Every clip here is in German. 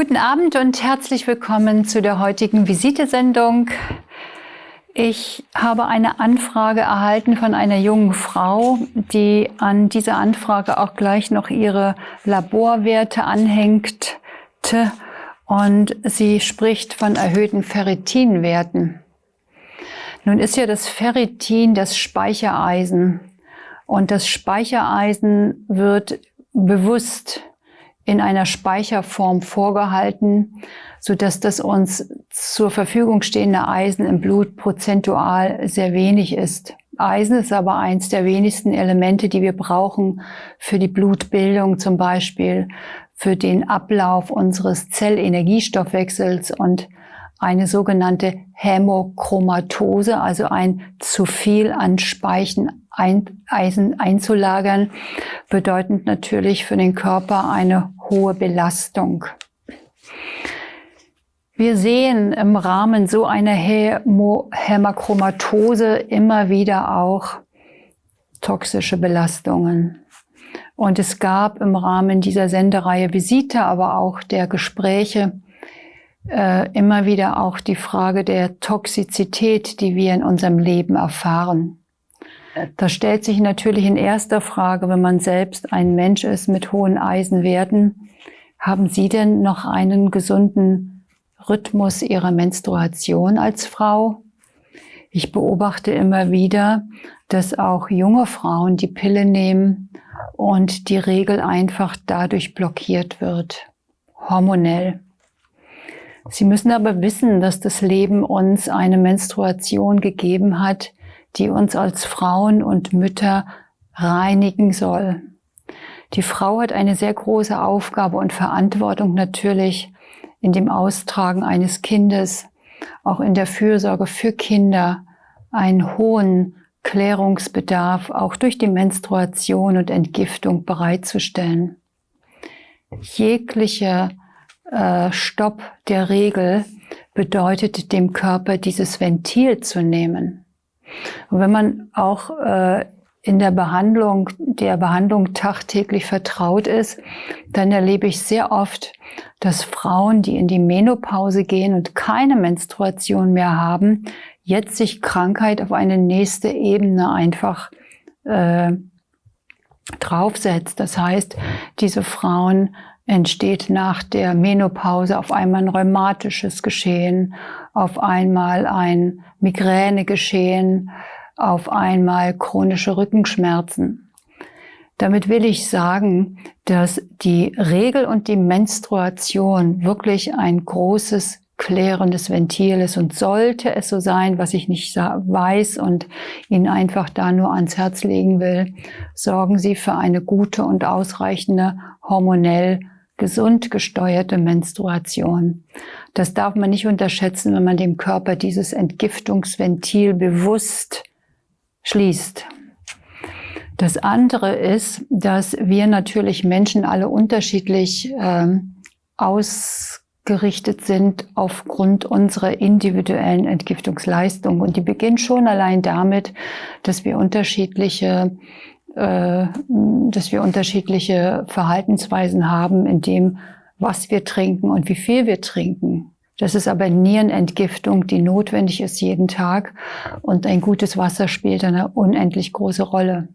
Guten Abend und herzlich willkommen zu der heutigen Visitesendung. Ich habe eine Anfrage erhalten von einer jungen Frau, die an dieser Anfrage auch gleich noch ihre Laborwerte anhängte. Und sie spricht von erhöhten Ferritinwerten. Nun ist ja das Ferritin das Speichereisen. Und das Speichereisen wird bewusst in einer Speicherform vorgehalten, sodass das uns zur Verfügung stehende Eisen im Blut prozentual sehr wenig ist. Eisen ist aber eins der wenigsten Elemente, die wir brauchen für die Blutbildung, zum Beispiel für den Ablauf unseres Zellenergiestoffwechsels und eine sogenannte Hämochromatose, also ein zu viel an Eisen einzulagern, bedeutend natürlich für den Körper eine hohe Belastung. Wir sehen im Rahmen so einer Hämochromatose immer wieder auch toxische Belastungen. Und es gab im Rahmen dieser Sendereihe Visite, aber auch der Gespräche, immer wieder auch die Frage der Toxizität, die wir in unserem Leben erfahren. Da stellt sich natürlich in erster Frage, wenn man selbst ein Mensch ist mit hohen Eisenwerten, haben Sie denn noch einen gesunden Rhythmus Ihrer Menstruation als Frau? Ich beobachte immer wieder, dass auch junge Frauen die Pille nehmen und die Regel einfach dadurch blockiert wird, hormonell. Sie müssen aber wissen, dass das Leben uns eine Menstruation gegeben hat, die uns als Frauen und Mütter reinigen soll. Die Frau hat eine sehr große Aufgabe und Verantwortung natürlich in dem Austragen eines Kindes, auch in der Fürsorge für Kinder, einen hohen Klärungsbedarf auch durch die Menstruation und Entgiftung bereitzustellen. Jeglicher Stopp der Regel bedeutet dem Körper dieses Ventil zu nehmen. Und wenn man auch in der Behandlung tagtäglich vertraut ist, dann erlebe ich sehr oft, dass Frauen, die in die Menopause gehen und keine Menstruation mehr haben, jetzt sich Krankheit auf eine nächste Ebene einfach draufsetzt. Das heißt, diese Frauen entsteht nach der Menopause auf einmal ein rheumatisches Geschehen, auf einmal ein Migränegeschehen, auf einmal chronische Rückenschmerzen. Damit will ich sagen, dass die Regel und die Menstruation wirklich ein großes klärendes Ventil ist, und sollte es so sein, was ich nicht weiß und Ihnen einfach da nur ans Herz legen will, sorgen Sie für eine gute und ausreichende hormonell gesund gesteuerte Menstruation. Das darf man nicht unterschätzen, wenn man dem Körper dieses Entgiftungsventil bewusst schließt. Das andere ist, dass wir natürlich Menschen alle unterschiedlich ausgerichtet sind aufgrund unserer individuellen Entgiftungsleistung. Und die beginnt schon allein damit, dass wir unterschiedliche Verhaltensweisen haben in dem, was wir trinken und wie viel wir trinken. Das ist aber Nierenentgiftung, die notwendig ist jeden Tag, und ein gutes Wasser spielt eine unendlich große Rolle.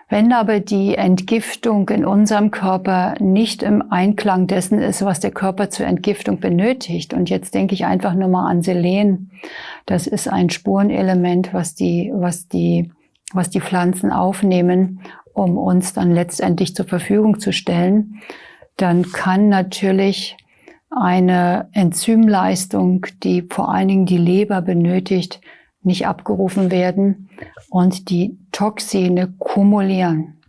Wenn aber die Entgiftung in unserem Körper nicht im Einklang dessen ist, was der Körper zur Entgiftung benötigt, und jetzt denke ich einfach nur mal an Selen, das ist ein Spurenelement, was die Pflanzen aufnehmen, um uns dann letztendlich zur Verfügung zu stellen, dann kann natürlich eine Enzymleistung, die vor allen Dingen die Leber benötigt, nicht abgerufen werden und die Toxine kumulieren.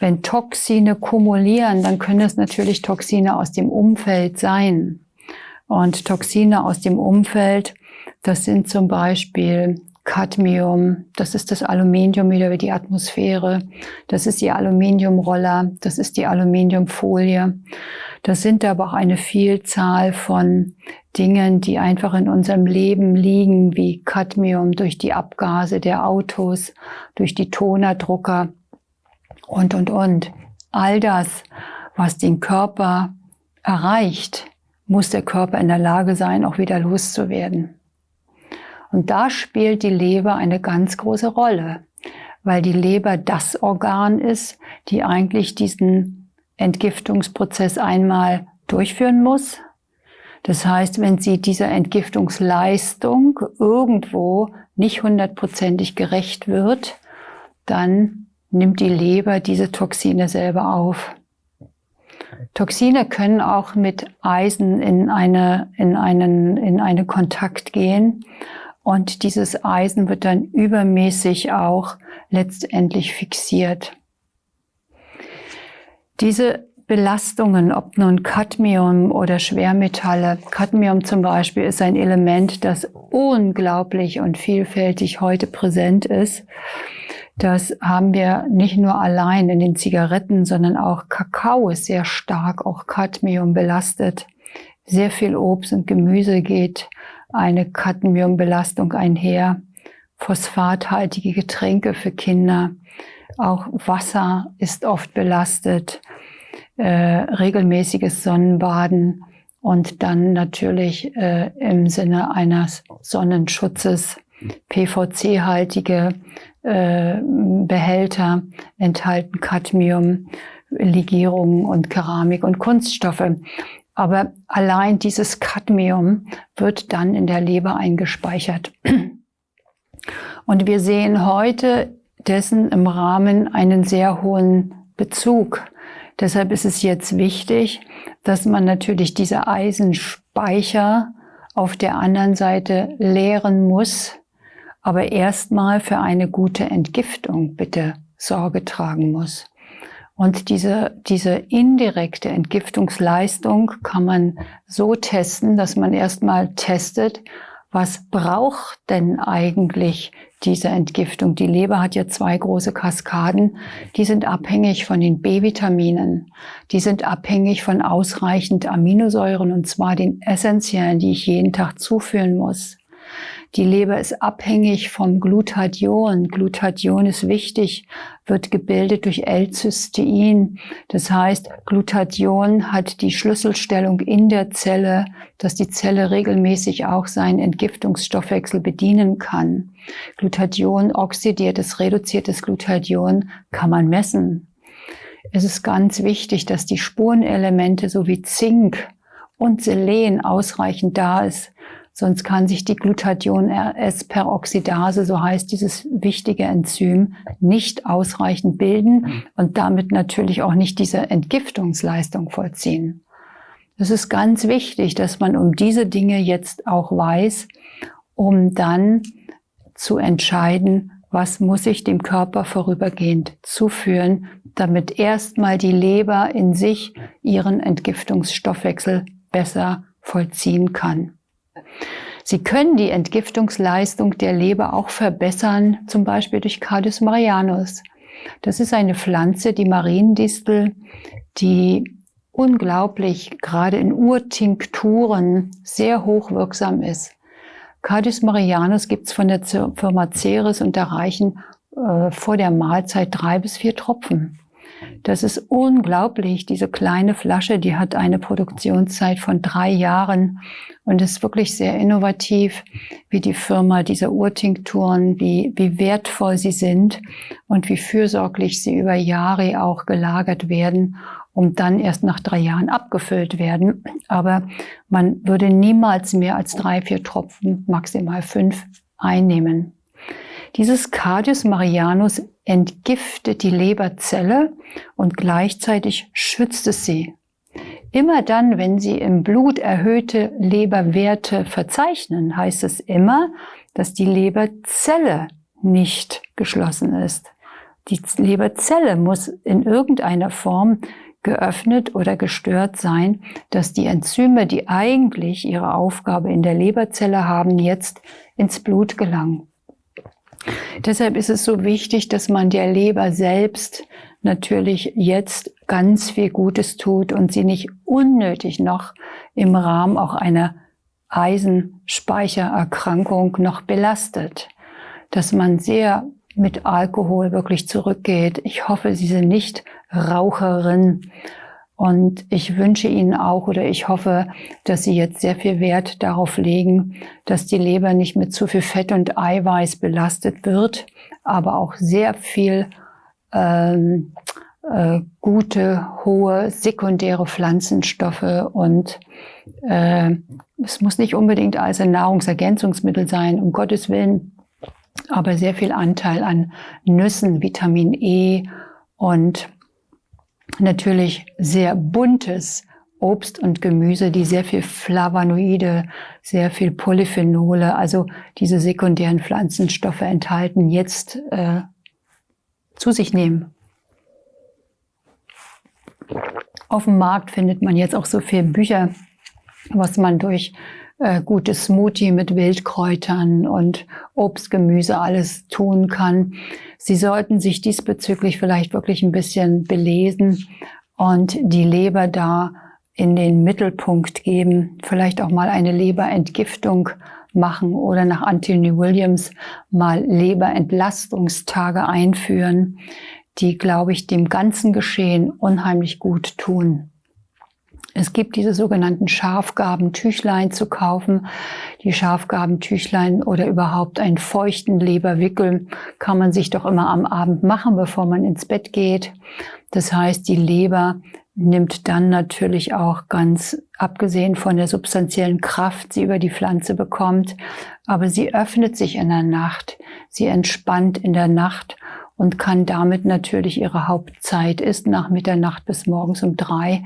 Wenn Toxine kumulieren, dann können es natürlich Toxine aus dem Umfeld sein. Und Toxine aus dem Umfeld, das sind zum Beispiel Cadmium, das ist das Aluminium wieder über die Atmosphäre, das ist die Aluminiumroller, das ist die Aluminiumfolie. Das sind aber auch eine Vielzahl von Dingen, die einfach in unserem Leben liegen, wie Cadmium durch die Abgase der Autos, durch die Tonerdrucker und. All das, was den Körper erreicht, muss der Körper in der Lage sein, auch wieder loszuwerden. Und da spielt die Leber eine ganz große Rolle, weil die Leber das Organ ist, die eigentlich diesen Entgiftungsprozess einmal durchführen muss. Das heißt, wenn sie dieser Entgiftungsleistung irgendwo nicht 100%ig gerecht wird, dann nimmt die Leber diese Toxine selber auf. Toxine können auch mit Eisen in einen Kontakt gehen und dieses Eisen wird dann übermäßig auch letztendlich fixiert. Diese Belastungen, ob nun Cadmium oder Schwermetalle. Cadmium zum Beispiel ist ein Element, das unglaublich und vielfältig heute präsent ist. Das haben wir nicht nur allein in den Zigaretten, sondern auch Kakao ist sehr stark, auch Cadmium belastet. Sehr viel Obst und Gemüse geht eine Cadmiumbelastung einher. Phosphathaltige Getränke für Kinder. Auch Wasser ist oft belastet. Regelmäßiges Sonnenbaden und dann natürlich im Sinne eines Sonnenschutzes PVC-haltige Behälter enthalten Cadmium, Legierungen und Keramik und Kunststoffe. Aber allein dieses Cadmium wird dann in der Leber eingespeichert. Und wir sehen heute dessen im Rahmen einen sehr hohen Bezug. Deshalb ist es jetzt wichtig, dass man natürlich diese Eisenspeicher auf der anderen Seite leeren muss, aber erstmal für eine gute Entgiftung bitte Sorge tragen muss. Und diese indirekte Entgiftungsleistung kann man so testen, dass man erstmal testet, was braucht denn eigentlich diese Entgiftung? Die Leber hat ja 2 große Kaskaden, die sind abhängig von den B-Vitaminen, die sind abhängig von ausreichend Aminosäuren und zwar den essentiellen, die ich jeden Tag zuführen muss. Die Leber ist abhängig vom Glutathion. Glutathion ist wichtig, wird gebildet durch L-Cystein. Das heißt, Glutathion hat die Schlüsselstellung in der Zelle, dass die Zelle regelmäßig auch seinen Entgiftungsstoffwechsel bedienen kann. Glutathion, oxidiertes, reduziertes Glutathion kann man messen. Es ist ganz wichtig, dass die Spurenelemente sowie Zink und Selen ausreichend da ist. Sonst kann sich die Glutathion-S-Peroxidase, so heißt dieses wichtige Enzym, nicht ausreichend bilden und damit natürlich auch nicht diese Entgiftungsleistung vollziehen. Es ist ganz wichtig, dass man um diese Dinge jetzt auch weiß, um dann zu entscheiden, was muss ich dem Körper vorübergehend zuführen, damit erstmal die Leber in sich ihren Entgiftungsstoffwechsel besser vollziehen kann. Sie können die Entgiftungsleistung der Leber auch verbessern, zum Beispiel durch Cardus Marianus. Das ist eine Pflanze, die Mariendistel, die unglaublich, gerade in Urtinkturen, sehr hochwirksam ist. Cardus Marianus gibt es von der Firma Ceres und da reichen vor der Mahlzeit 3 bis 4 Tropfen. Das ist unglaublich, diese kleine Flasche, die hat eine Produktionszeit von 3 Jahren und ist wirklich sehr innovativ, wie die Firma dieser Urtinkturen, wie wertvoll sie sind und wie fürsorglich sie über Jahre auch gelagert werden, um dann erst nach 3 Jahren abgefüllt werden. Aber man würde niemals mehr als 3, 4 Tropfen, maximal 5 einnehmen. Dieses Cardus Marianus entgiftet die Leberzelle und gleichzeitig schützt es sie. Immer dann, wenn Sie im Blut erhöhte Leberwerte verzeichnen, heißt es immer, dass die Leberzelle nicht geschlossen ist. Die Leberzelle muss in irgendeiner Form geöffnet oder gestört sein, dass die Enzyme, die eigentlich ihre Aufgabe in der Leberzelle haben, jetzt ins Blut gelangen. Deshalb ist es so wichtig, dass man der Leber selbst natürlich jetzt ganz viel Gutes tut und sie nicht unnötig noch im Rahmen auch einer Eisenspeichererkrankung noch belastet. Dass man sehr mit Alkohol wirklich zurückgeht. Ich hoffe, Sie sind nicht Raucherin Und ich wünsche Ihnen auch, oder ich hoffe, dass Sie jetzt sehr viel Wert darauf legen, dass die Leber nicht mit zu viel Fett und Eiweiß belastet wird, aber auch sehr viel gute, hohe, sekundäre Pflanzenstoffe und es muss nicht unbedingt als ein Nahrungsergänzungsmittel sein, um Gottes Willen, aber sehr viel Anteil an Nüssen, Vitamin E und natürlich sehr buntes Obst und Gemüse, die sehr viel Flavonoide, sehr viel Polyphenole, also diese sekundären Pflanzenstoffe enthalten, jetzt zu sich nehmen. Auf dem Markt findet man jetzt auch so viele Bücher, was man durch gutes Smoothie mit Wildkräutern und Obst, Gemüse alles tun kann. Sie sollten sich diesbezüglich vielleicht wirklich ein bisschen belesen und die Leber da in den Mittelpunkt geben. Vielleicht auch mal eine Leberentgiftung machen oder nach Anthony Williams mal Leberentlastungstage einführen, die, glaube ich, dem ganzen Geschehen unheimlich gut tun. Es gibt diese sogenannten Schafgabentüchlein zu kaufen. Die Schafgabentüchlein oder überhaupt einen feuchten Leberwickel kann man sich doch immer am Abend machen, bevor man ins Bett geht. Das heißt, die Leber nimmt dann natürlich auch, ganz abgesehen von der substanziellen Kraft, sie über die Pflanze bekommt, aber sie öffnet sich in der Nacht, sie entspannt in der Nacht und kann damit natürlich, ihre Hauptzeit ist nach Mitternacht bis morgens um 3,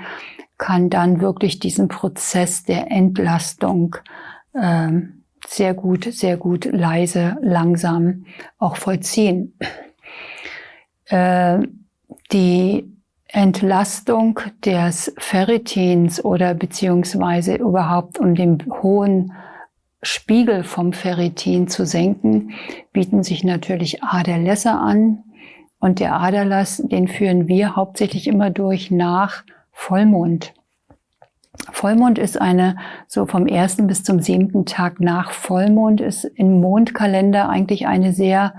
kann dann wirklich diesen Prozess der Entlastung sehr gut, leise, langsam auch vollziehen. Die Entlastung des Ferritins oder beziehungsweise überhaupt um den hohen Spiegel vom Ferritin zu senken, bieten sich natürlich Aderlässe an. Und der Aderlass, den führen wir hauptsächlich immer durch nach Vollmond. Vollmond ist so vom 1. bis zum 7. Tag nach Vollmond ist im Mondkalender eigentlich eine sehr,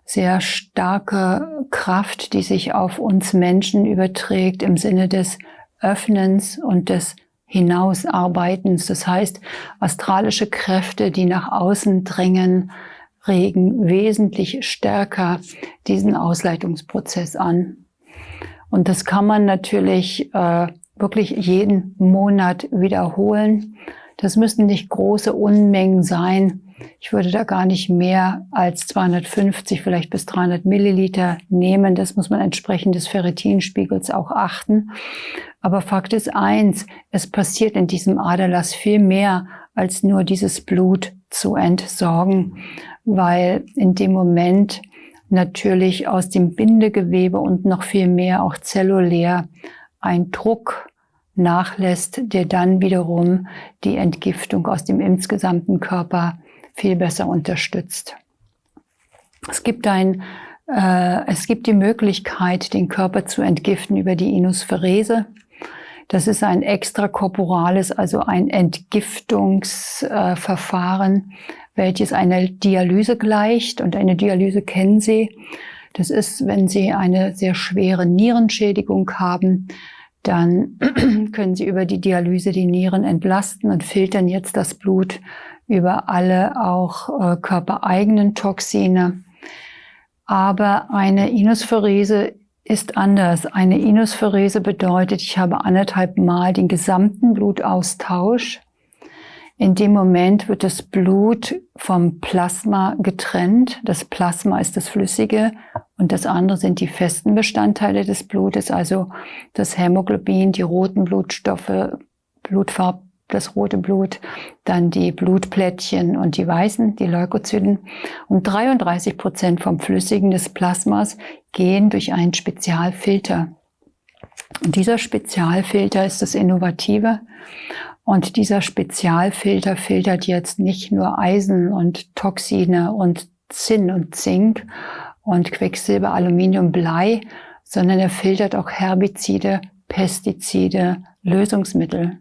sehr starke Kraft, die sich auf uns Menschen überträgt im Sinne des Öffnens und des Hinausarbeitens. Das heißt, astralische Kräfte, die nach außen drängen, regen wesentlich stärker diesen Ausleitungsprozess an. Und das kann man natürlich wirklich jeden Monat wiederholen. Das müssen nicht große Unmengen sein. Ich würde da gar nicht mehr als 250, vielleicht bis 300 Milliliter nehmen. Das muss man entsprechend des Ferritinspiegels auch achten. Aber Fakt ist eins, es passiert in diesem Aderlass viel mehr, als nur dieses Blut zu entsorgen, weil in dem Moment natürlich aus dem Bindegewebe und noch viel mehr auch zellulär ein Druck nachlässt, der dann wiederum die Entgiftung aus dem insgesamten Körper viel besser unterstützt. Es gibt die Möglichkeit, den Körper zu entgiften über die Inospherese. Das ist ein extrakorporales, also ein Entgiftungsverfahren, welches einer Dialyse gleicht. Und eine Dialyse kennen Sie. Das ist, wenn Sie eine sehr schwere Nierenschädigung haben, dann können Sie über die Dialyse die Nieren entlasten und filtern jetzt das Blut über alle auch körpereigenen Toxine. Aber eine Inospherese ist anders. Eine Inospherese bedeutet, ich habe 1,5 Mal den gesamten Blutaustausch. In dem Moment wird das Blut vom Plasma getrennt. Das Plasma ist das Flüssige und das andere sind die festen Bestandteile des Blutes, also das Hämoglobin, die roten Blutstoffe, Blutfarb, das rote Blut, dann die Blutplättchen und die weißen, die Leukozyten. Und 33% vom Flüssigen des Plasmas gehen durch einen Spezialfilter. Und dieser Spezialfilter ist das Innovative. Und dieser Spezialfilter filtert jetzt nicht nur Eisen und Toxine und Zinn und Zink und Quecksilber, Aluminium, Blei, sondern er filtert auch Herbizide, Pestizide, Lösungsmittel.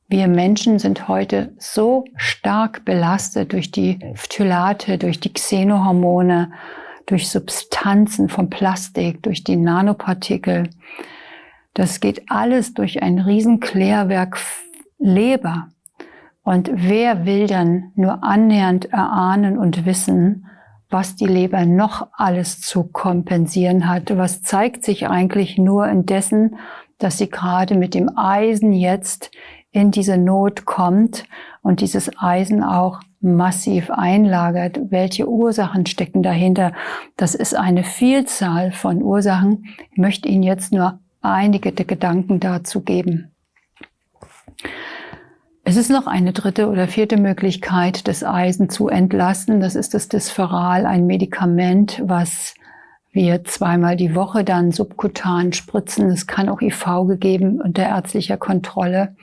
Wir Menschen sind heute so stark belastet durch die Phthalate, durch die Xenohormone, durch Substanzen vom Plastik, durch die Nanopartikel, Das geht alles durch ein Riesenklärwerk Leber. Und wer will dann nur annähernd erahnen und wissen, was die Leber noch alles zu kompensieren hat? Was zeigt sich eigentlich nur in dessen, dass sie gerade mit dem Eisen jetzt in diese Not kommt und dieses Eisen auch massiv einlagert? Welche Ursachen stecken dahinter? Das ist eine Vielzahl von Ursachen. Ich möchte Ihnen jetzt nur einige Gedanken dazu geben. Es ist noch eine dritte oder vierte Möglichkeit, das Eisen zu entlasten. Das ist das Disferal, ein Medikament, was wir 2-mal die Woche dann subkutan spritzen. Es kann auch IV gegeben unter ärztlicher Kontrolle.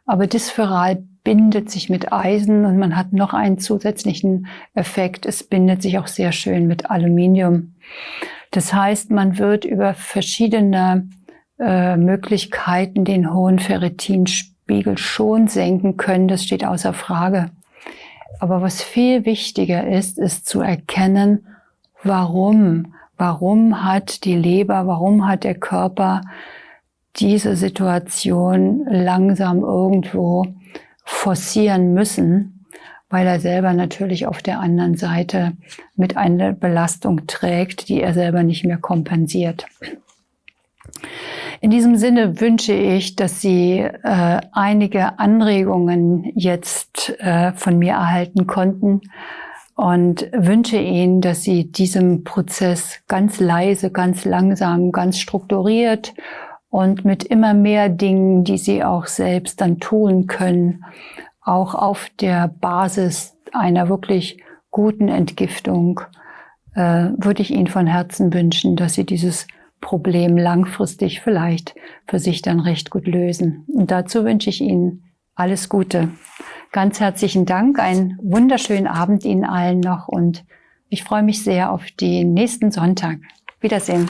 Aber Disferal bindet sich mit Eisen und man hat noch einen zusätzlichen Effekt. Es bindet sich auch sehr schön mit Aluminium. Das heißt, man wird über verschiedene Möglichkeiten den hohen Ferritinspiegel schon senken können. Das steht außer Frage. Aber was viel wichtiger ist, ist zu erkennen, warum. Warum hat die Leber, warum hat der Körper diese Situation langsam irgendwo forcieren müssen, weil er selber natürlich auf der anderen Seite mit einer Belastung trägt, die er selber nicht mehr kompensiert. In diesem Sinne wünsche ich, dass Sie einige Anregungen jetzt von mir erhalten konnten und wünsche Ihnen, dass Sie diesem Prozess ganz leise, ganz langsam, ganz strukturiert und mit immer mehr Dingen, die Sie auch selbst dann tun können, auch auf der Basis einer wirklich guten Entgiftung, würde ich Ihnen von Herzen wünschen, dass Sie dieses Problem langfristig vielleicht für sich dann recht gut lösen. Und dazu wünsche ich Ihnen alles Gute. Ganz herzlichen Dank, einen wunderschönen Abend Ihnen allen noch und ich freue mich sehr auf den nächsten Sonntag. Wiedersehen.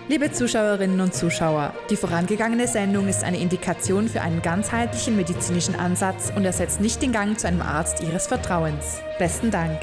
Liebe Zuschauerinnen und Zuschauer, die vorangegangene Sendung ist eine Indikation für einen ganzheitlichen medizinischen Ansatz und ersetzt nicht den Gang zu einem Arzt Ihres Vertrauens. Besten Dank.